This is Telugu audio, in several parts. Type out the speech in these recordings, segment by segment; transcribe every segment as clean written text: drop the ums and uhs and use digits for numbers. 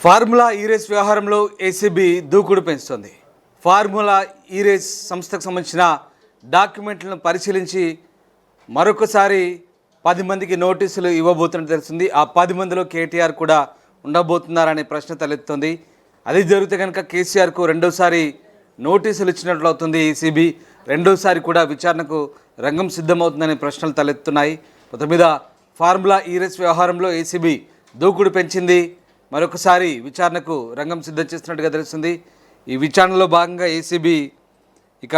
ఫార్ములా ఈ-రేస్ వ్యవహారంలో ఏసీబీ దూకుడు పెంచుతోంది. ఫార్ములా ఈ-రేస్ సంస్థకు సంబంధించిన డాక్యుమెంట్లను పరిశీలించి మరొకసారి 10 మందికి నోటీసులు ఇవ్వబోతున్నట్టు తెలుస్తుంది. ఆ 10 మందిలో కేటీఆర్ కూడా ఉండబోతున్నారనే ప్రశ్న తలెత్తుతోంది. అది జరిగితే కనుక కేసీఆర్కు రెండోసారి నోటీసులు ఇచ్చినట్లు అవుతుంది. ఏసీబీ రెండోసారి కూడా విచారణకు రంగం సిద్ధమవుతుందనే ప్రశ్నలు తలెత్తున్నాయి. మొత్తం మీద ఫార్ములా ఈ-రేస్ వ్యవహారంలో ఏసీబీ దూకుడు పెంచింది. మరొకసారి విచారణకు రంగం సిద్ధం చేస్తున్నట్టుగా తెలుస్తుంది. ఈ విచారణలో భాగంగా ఏసీబీ ఇక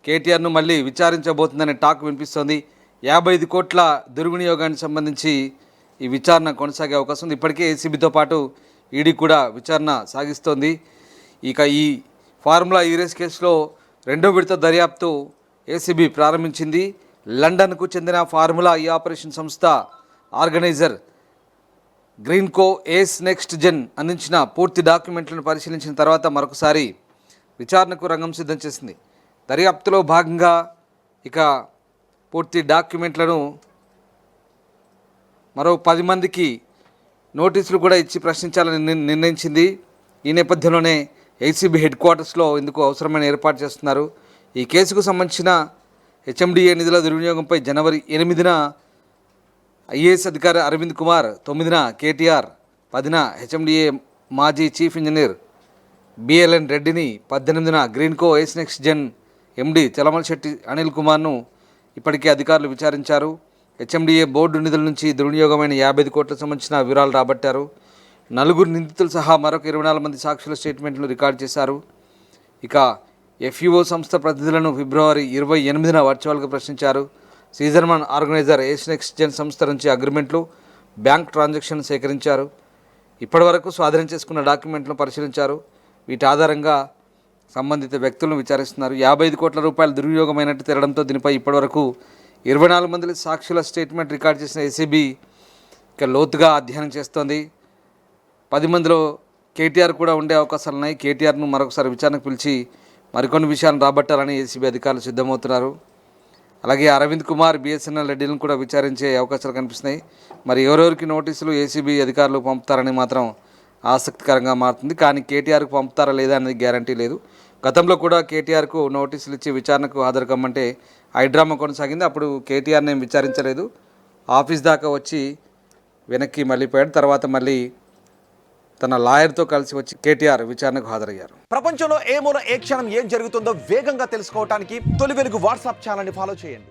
కేటీఆర్ను మళ్ళీ విచారించబోతుందనే టాక్ వినిపిస్తోంది. 55 కోట్ల దుర్వినియోగానికి సంబంధించి ఈ విచారణ కొనసాగే అవకాశం ఉంది. ఇప్పటికే ఏసీబీతో పాటు ఈడీ కూడా విచారణ సాగిస్తోంది. ఇక ఈ ఫార్ములా ఈ-రేస్ కేసులో రెండో విడత దర్యాప్తు ఏసీబీ ప్రారంభించింది. లండన్కు చెందిన ఫార్ములా ఈ ఆపరేషన్ సంస్థ ఆర్గనైజర్ గ్రీన్కో ఏస్ నెక్స్ట్ జెన్ అందించిన పూర్తి డాక్యుమెంట్లను పరిశీలించిన తర్వాత మరొకసారి విచారణకు రంగం సిద్ధం చేసింది. దర్యాప్తులో భాగంగా ఇక పూర్తి డాక్యుమెంట్లను మరో 10 మందికి నోటీసులు కూడా ఇచ్చి ప్రశ్నించాలని నిర్ణయించింది. ఈ నేపథ్యంలోనే ఏసీబీ హెడ్ క్వార్టర్స్లో ఇందుకు అవసరమైన ఏర్పాటు చేస్తున్నారు. ఈ కేసుకు సంబంధించిన హెచ్ఎండిఏ నిధుల దుర్వినియోగంపై జనవరి 8న ఐఏఎస్ అధికారి అరవింద్ కుమార్, 9న కేటీఆర్, 10న హెచ్ఎండిఏ మాజీ చీఫ్ ఇంజనీర్ బిఎల్ఎన్ రెడ్డిని, 18న గ్రీన్కో ఏస్ నెక్స్ట్ జెన్ ఎండి చలమలశెట్టి అనిల్ కుమార్ను ఇప్పటికే అధికారులు విచారించారు. హెచ్ఎండిఏ బోర్డు నిధుల నుంచి దుర్వినియోగమైన 55 కోట్లకు సంబంధించిన వివరాలు రాబట్టారు. 4 నిందితులు సహా మరొక 24 మంది సాక్షుల స్టేట్మెంట్లు రికార్డు చేశారు. ఇక ఎఫ్యూఓ సంస్థ ప్రతినిధులను ఫిబ్రవరి 28న వర్చువల్గా ప్రశ్నించారు. సీజర్మన్ ఆర్గనైజర్ ఏస్ నెక్స్ట్ జెన్ సంస్థ నుంచి అగ్రిమెంట్లు, బ్యాంక్ ట్రాన్సాక్షన్ సేకరించారు. ఇప్పటివరకు స్వాధీనం చేసుకున్న డాక్యుమెంట్లను పరిశీలించారు. వీటి ఆధారంగా సంబంధిత వ్యక్తులను విచారిస్తున్నారు. 55 కోట్ల రూపాయల దుర్వినియోగమైనట్టు తేలడంతో దీనిపై ఇప్పటివరకు 24 మంది సాక్షుల స్టేట్మెంట్ రికార్డు చేసిన ఏసీబీ ఇక లోతుగా అధ్యయనం చేస్తోంది. 10 మందిలో కేటీఆర్ కూడా ఉండే అవకాశాలున్నాయి. కేటీఆర్ను మరొకసారి విచారణకు పిలిచి మరికొన్ని విషయాలను రాబట్టాలని ఏసీబీ అధికారులు సిద్ధమవుతున్నారు. అలాగే అరవింద్ కుమార్, బిఎస్ఎన్ఎల్ రెడ్డిలను కూడా విచారించే అవకాశాలు కనిపిస్తున్నాయి. మరి ఎవరెవరికి నోటీసులు ఏసీబీ అధికారులు పంపుతారని మాత్రం ఆసక్తికరంగా మారుతుంది. కానీ కేటీఆర్కు పంపుతారా లేదా అనేది గ్యారంటీ లేదు. గతంలో కూడా కేటీఆర్కు నోటీసులు ఇచ్చి విచారణకు హాజరు కమ్మంటే హైడ్రామా కొనసాగింది. అప్పుడు కేటీఆర్ని ఏం విచారించలేదు. ఆఫీస్ దాకా వచ్చి వెనక్కి మళ్ళీపోయాడు. తర్వాత మళ్ళీ తన లాయర్తో కలిసి వచ్చి కేటీఆర్ విచారణకు హాజరయ్యారు. ప్రపంచంలో ఏ మూల ఏ క్షణం ఏం జరుగుతుందో వేగంగా తెలుసుకోవడానికి తొలి వెలుగు వాట్సాప్ ఛానల్ని ఫాలో చేయండి.